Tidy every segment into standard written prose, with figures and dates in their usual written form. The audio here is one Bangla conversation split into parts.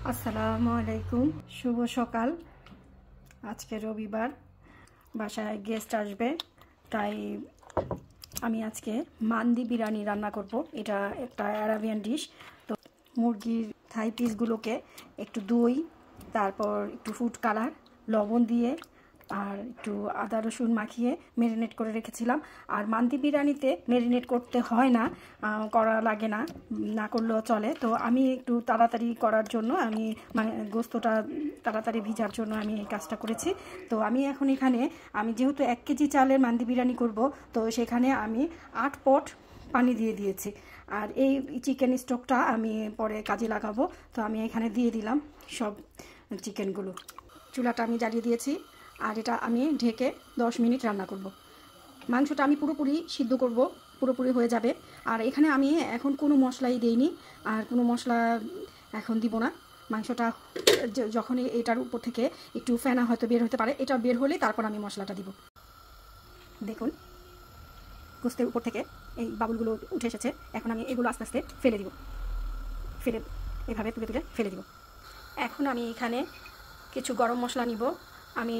আসসালামু আলাইকুম, শুভ সকাল। আজকে রবিবার, বাসায় গেস্ট আসবে, তাই আমি আজকে মান্দি বিরিয়ানি রান্না করব। এটা একটা আরাবিয়ান ডিশ। তো মুরগির থাই পিসগুলোকে একটু দই, তারপর একটু ফুড কালার, লবণ দিয়ে আর একটু আদা রসুন মাখিয়ে ম্যারিনেট করে রেখেছিলাম। আর মান্দি বিরিয়ানিতে ম্যারিনেট করতে হয় না, করা লাগে না, না করলেও চলে। তো আমি একটু তাড়াতাড়ি করার জন্য আমি গোস্তটা তাড়াতাড়ি ভিজার জন্য আমি এই কাজটা করেছি। তো আমি এখন এখানে আমি যেহেতু 1 কেজি চালের মান্দি বিরিয়ানি করব, তো সেখানে আমি 8 পট পানি দিয়ে দিয়েছি। আর এই চিকেন স্টকটা আমি পরে কাজে লাগাবো। তো আমি এখানে দিয়ে দিলাম সব চিকেনগুলো। চুলাটা আমি জ্বালিয়ে দিয়েছি, আর এটা আমি ঢেকে 10 মিনিট রান্না করব। মাংসটা আমি পুরোপুরি সিদ্ধ করব, পুরোপুরি হয়ে যাবে। আর এখানে আমি এখন কোনো মশলাই দেইনি, আর কোনো মশলা এখন দিব না। মাংসটা যখন এটার উপর থেকে একটু ফেনা হয়তো বের হতে পারে, এটা বের হলে তারপর আমি মশলাটা দিব। দেখুন, গোস্তের উপর থেকে এই বাবুলগুলো উঠে এসেছে। এখন আমি এগুলো আস্তে আস্তে ফেলে দিব, এভাবে তুলে তুলে ফেলে দিব। এখন আমি এখানে কিছু গরম মশলা নিব। আমি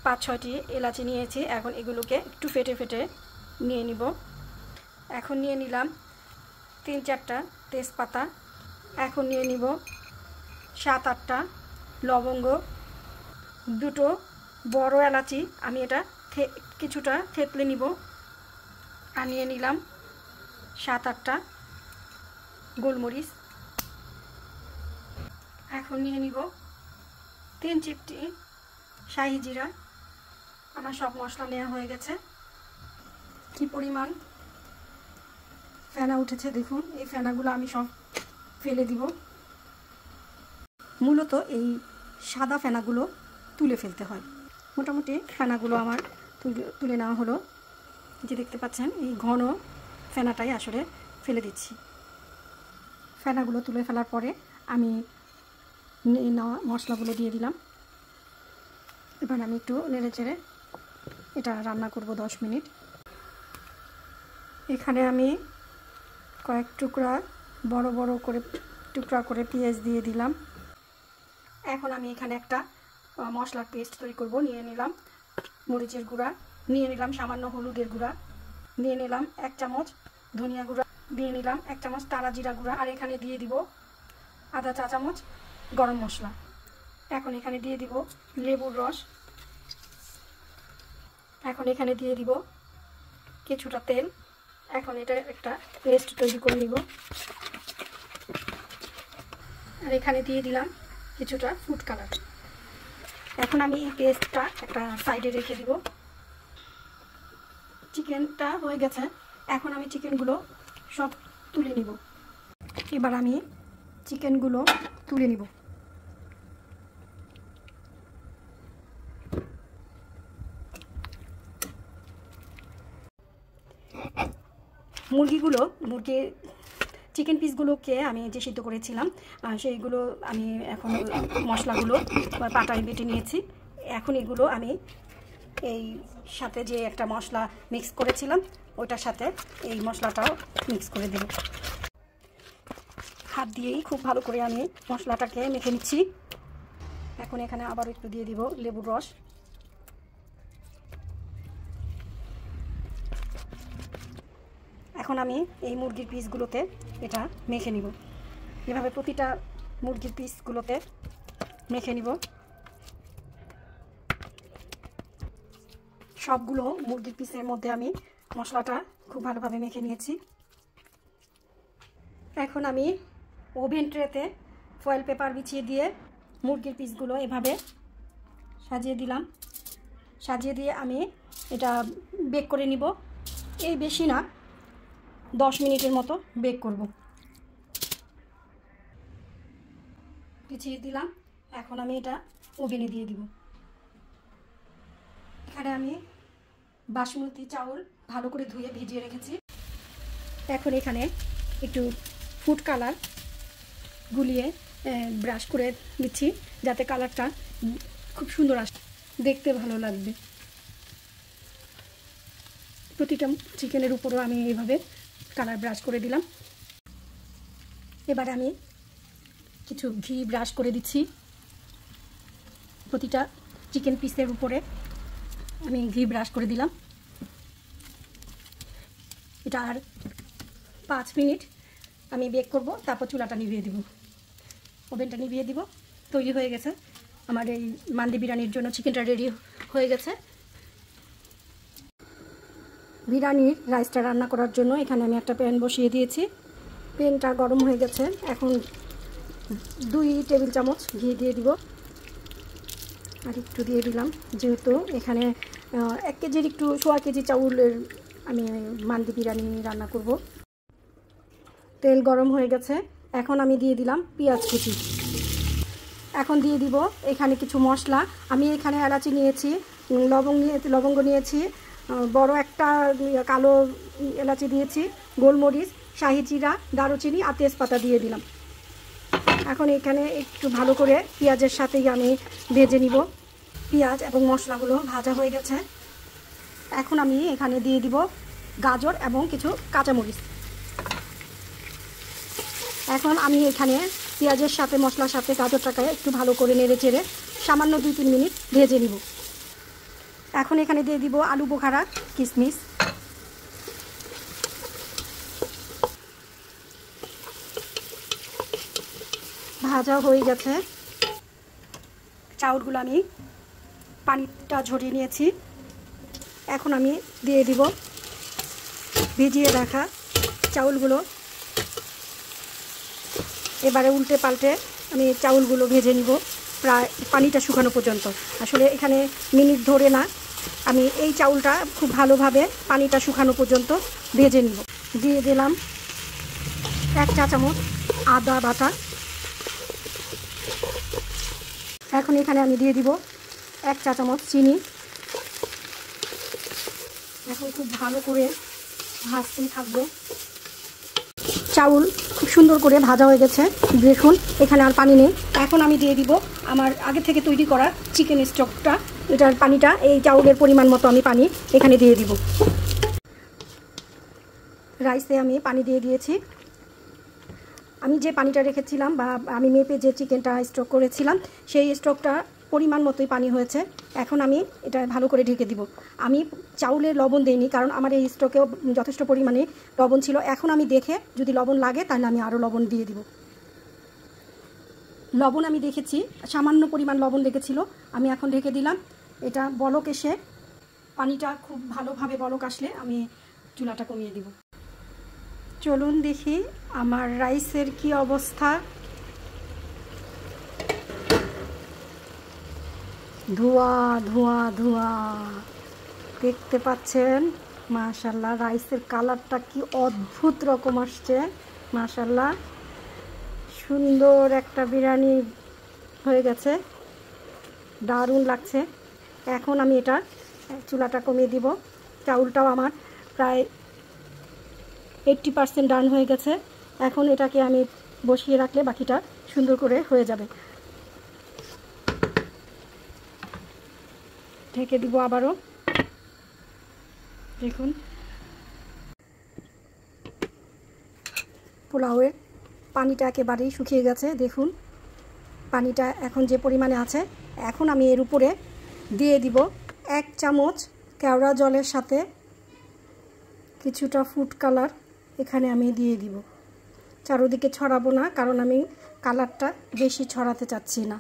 5-6টি এলাচি নিয়েছি। এখন এগুলোকে একটু ফেটে ফেটে নিয়ে নিব। এখন নিয়ে নিলাম 3-4টা তেজপাতা। এখন নিয়ে নিব 7-8টা লবঙ্গ, 2টো বড় এলাচি। আমি এটা কিছুটা থেতলে নিব। আর নিয়ে নিলাম 7-8টা গোলমরিচ। এখন নিয়ে নিব 3 চিমটি শাহি জিরা। আমার সব মশলা নেওয়া হয়ে গেছে। কি পরিমাণ ফেনা উঠেছে দেখুন। এই ফেনাগুলো আমি সব ফেলে দিব। মূলত এই সাদা ফেনাগুলো তুলে ফেলতে হয়। মোটামুটি ফেনাগুলো আমার তুলে নেওয়া হলো। যে দেখতে পাচ্ছেন, এই ঘন ফেনাটাই আসলে ফেলে দিচ্ছি। ফেনাগুলো তুলে ফেলার পরে আমি নেওয়া মশলাগুলো দিয়ে দিলাম। এবার আমি একটু নেড়ে চেড়ে এটা রান্না করব 10 মিনিট। এখানে আমি কয়েক টুকরা বড় বড় করে টুকরা করে পেঁয়াজ দিয়ে দিলাম। এখন আমি এখানে একটা মশলার পেস্ট তৈরি করব। নিয়ে নিলাম মরিচের গুঁড়া, নিয়ে নিলাম সামান্য হলুদের গুঁড়া, নিয়ে নিলাম 1 চামচ ধনিয়া গুঁড়া, দিয়ে নিলাম 1 চামচ টালা জিরা গুঁড়া, আর এখানে দিয়ে দিব আধা চা চামচ গরম মশলা। এখন এখানে দিয়ে দিব লেবুর রস। এখন এখানে দিয়ে দিব কিছুটা তেল। এখন এটা একটা পেস্ট তৈরি করে নিব। আর এখানে দিয়ে দিলাম কিছুটা ফুড কালার। এখন আমি এই পেস্টটা একটা সাইডে রেখে দিব। চিকেনটা হয়ে গেছে। এখন আমি চিকেনগুলো সব তুলে নিব। এবার আমি চিকেনগুলো তুলে নিব। মুরগির চিকেন পিসগুলোকে আমি যে সিদ্ধ করেছিলাম, সেইগুলো আমি এখন মশলাগুলো পাটায় বেটে নিয়েছি। এখন এগুলো আমি এই সাথে যে একটা মশলা মিক্স করেছিলাম, ওইটার সাথে এই মশলাটাও মিক্স করে দেব। হাত দিয়েই খুব ভালো করে আমি মশলাটাকে মেখে নিচ্ছি। এখন এখানে আবার একটু দিয়ে দিব লেবুর রস। এখন আমি এই মুরগির পিসগুলোতে এটা মেখে নিব। এভাবে প্রতিটা মুরগির পিসগুলোতে মেখে নিব। সবগুলো মুরগির পিসের মধ্যে আমি মশলাটা খুব ভালোভাবে মেখে নিয়েছি। এখন আমি ওভেন ট্রেতে ফয়েল পেপার বিছিয়ে দিয়ে মুরগির পিসগুলো এভাবে সাজিয়ে দিলাম। সাজিয়ে দিয়ে আমি এটা বেক করে নিব। এই বেশি না, 10 মিনিটের মতো বেক করব। বিছিয়ে দিলাম। এখন আমি এটা ওভেনে দিয়ে দিব। এখানে আমি বাসমতি চাউল ভালো করে ধুয়ে ভিজিয়ে রেখেছি। এখন এখানে একটু ফুড কালার গুলিয়ে ব্রাশ করে নিচ্ছি, যাতে কালারটা খুব সুন্দর আসে, দেখতে ভালো লাগবে। প্রতিটা চিকেনের উপরও আমি এইভাবে কালার ব্রাশ করে দিলাম। এবারে আমি কিছু ঘি ব্রাশ করে দিচ্ছি প্রতিটা চিকেন পিসের উপরে আমি ঘি ব্রাশ করে দিলাম। এটা আর 5 মিনিট আমি বেক করব, তারপর চুলাটা নিভিয়ে দিব, ওভেনটা নিভিয়ে দিব। তৈরি হয়ে গেছে আমার এই মান্দি বিরিয়ানির জন্য, চিকেনটা রেডি হয়ে গেছে। বিরিয়ানির রাইসটা রান্না করার জন্য এখানে আমি একটা প্যান বসিয়ে দিয়েছি। প্যানটা গরম হয়ে গেছে, এখন 2 টেবিল চামচ ঘি দিয়ে দিব। আর একটু দিয়ে দিলাম, যেহেতু এখানে 1 কেজির একটু 1.25 কেজি চাউলের আমি মান্দি বিরিয়ানি রান্না করব। তেল গরম হয়ে গেছে, এখন আমি দিয়ে দিলাম পেঁয়াজ কুচি। এখন দিয়ে দিব এখানে কিছু মশলা। আমি এখানে এলাচি নিয়েছি, লবঙ্গ নিয়েছি, বড় একটা কালো এলাচি দিয়েছি, গোলমরিচ, শাহি জিরা, দারুচিনি আর তেজপাতা দিয়ে দিলাম। এখন এখানে একটু ভালো করে পেঁয়াজের সাথেই আমি ভেজে নিব। পেঁয়াজ এবং মশলাগুলো ভাজা হয়ে গেছে, এখন আমি এখানে দিয়ে দিব গাজর এবং কিছু কাঁচামরিচ। এখন আমি এখানে পেঁয়াজের সাথে মশলার সাথে গাজরটাকে একটু ভালো করে নেড়ে চেড়ে সামান্য 2-3 মিনিট ভেজে নিব। এখন এখানে দিয়ে দিব আলু বোখারা, কিশমিশ। ভাজা হয়ে গেছে, চাউলগুলো আমি পানিটা ঝরিয়ে নিয়েছি। এখন আমি দিয়ে দিব ভিজিয়ে রাখা চাউলগুলো। এবারে উল্টে পাল্টে আমি চাউলগুলো ভেজে নিব প্রায় পানিটা শুকানো পর্যন্ত। আসলে এখানে মিনিট ধরে না, আমি এই চাউলটা খুব ভালোভাবে পানিটা শুকানো পর্যন্ত ভেজে নিব। দিয়ে দিলাম 1 চা চামচ আদা বাটা। এখন এখানে আমি দিয়ে দিব 1 চা চামচ চিনি। এখন খুব ভালো করে ভাজতেই থাকবো। চাউল খুব সুন্দর করে ভাজা হয়ে গেছে, দেখুন এখানে আর পানি নেই। এখন আমি দিয়ে দিব আমার আগে থেকে তৈরি করা চিকেন স্টকটা। এটার পানিটা এই চাউলের পরিমাণ মতো আমি পানি এখানে দিয়ে দিব। রাইসে আমি পানি দিয়ে দিয়েছি। আমি যে পানিটা রেখেছিলাম বা আমি মেপে যে চিকেনটা স্টক করেছিলাম সেই স্টকটা পরিমাণ মতোই পানি হয়েছে। এখন আমি এটা ভালো করে ঢেকে দিব। আমি চাউলে লবণ দেইনি, কারণ আমার এই স্টকেও যথেষ্ট পরিমাণে লবণ ছিল। এখন আমি দেখে যদি লবণ লাগে তাহলে আমি আরও লবণ দিয়ে দিব। লবণ আমি দেখেছি, সামান্য পরিমাণ লবণ লেগেছিল। আমি এখন ঢেকে দিলাম। এটা বলক এসে পানিটা খুব ভালোভাবে বলক আসলে আমি চুলাটা কমিয়ে দিব। চলুন দেখি আমার রাইসের কি অবস্থা। ধোঁয়া ধোঁয়া ধোঁয়া দেখতে পাচ্ছেন, মাশাআল্লাহ রাইসের কালারটা কি অদ্ভুত রকম আসছে। মাশাআল্লাহ সুন্দর একটা বিরিয়ানি হয়ে গেছে, দারুণ লাগছে। এখন আমি এটা চুলাটা কমিয়ে দিব। চাউলটাও আমার প্রায় 80% ডান হয়ে গেছে। এখন এটাকে আমি বসিয়ে রাখলে বাকিটা সুন্দর করে হয়ে যাবে। ঢেকে দিব আবারও। দেখুন পোলাওয়ের পানিটা একেবারেই শুকিয়ে গেছে। দেখুন পানিটা এখন যে পরিমাণে আছে, এখন আমি এর উপরে দিয়ে দিব 1 চামচ কেওড়া জলের সাথে কিছুটা ফুড কালার। এখানে আমি দিয়ে দিব, চারদিকে ছড়াবো না, কারণ আমি কালারটা বেশি ছড়াতে চাচ্ছি না।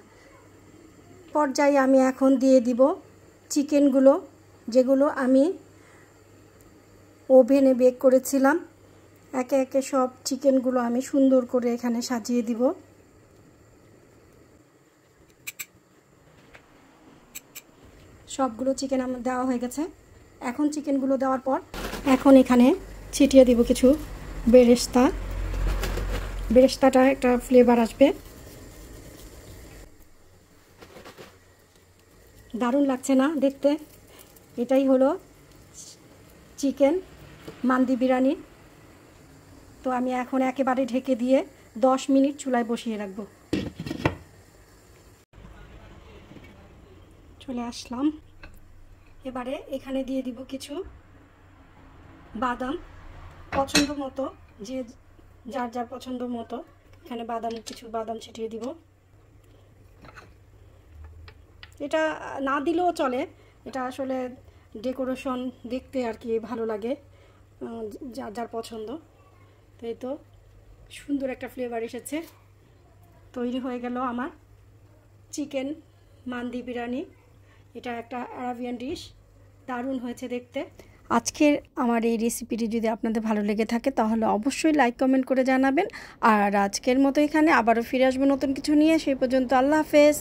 পর্যায়ে আমি এখন দিয়ে দিব চিকেনগুলো, যেগুলো আমি ওভেনে বেক করেছিলাম। একে একে সব চিকেনগুলো আমি সুন্দর করে এখানে সাজিয়ে দিব। সবগুলো চিকেন আমার দেওয়া হয়ে গেছে। এখন চিকেনগুলো দেওয়ার পর এখন এখানে ছিটিয়ে দিব কিছু বেরেস্তা। বেরেস্তাটা একটা ফ্লেভার আসবে, দারুণ লাগছে না দেখতে। এটাই হলো চিকেন মান্দি বিরিয়ানি। তো আমি এখন একেবারে ঢেকে দিয়ে 10 মিনিট চুলায় বসিয়ে রাখব। চলে আসলাম। এবারে এখানে দিয়ে দিব কিছু বাদাম, পছন্দ মতো, যে যার যার পছন্দ মতো এখানে কিছু বাদাম ছিটিয়ে দিব। এটা না দিলেও চলে, এটা আসলে ডেকোরেশন দেখতে আর কি ভালো লাগে, যার যার পছন্দ। তো এই তো সুন্দর একটা ফ্লেভার এসেছে। তৈরি হয়ে গেল আমার চিকেন মান্দি বিরিয়ানি। এটা একটা আরাবিয়ান ডিশ, দারুণ হয়েছে দেখতে। আজকের আমার এই রেসিপিটি যদি আপনাদের ভালো লেগে থাকে তাহলে অবশ্যই লাইক কমেন্ট করে জানাবেন। আর আজকের মতো এখানে আবারও ফিরে আসবো নতুন কিছু নিয়ে। সেই পর্যন্ত আল্লাহ হাফেজ।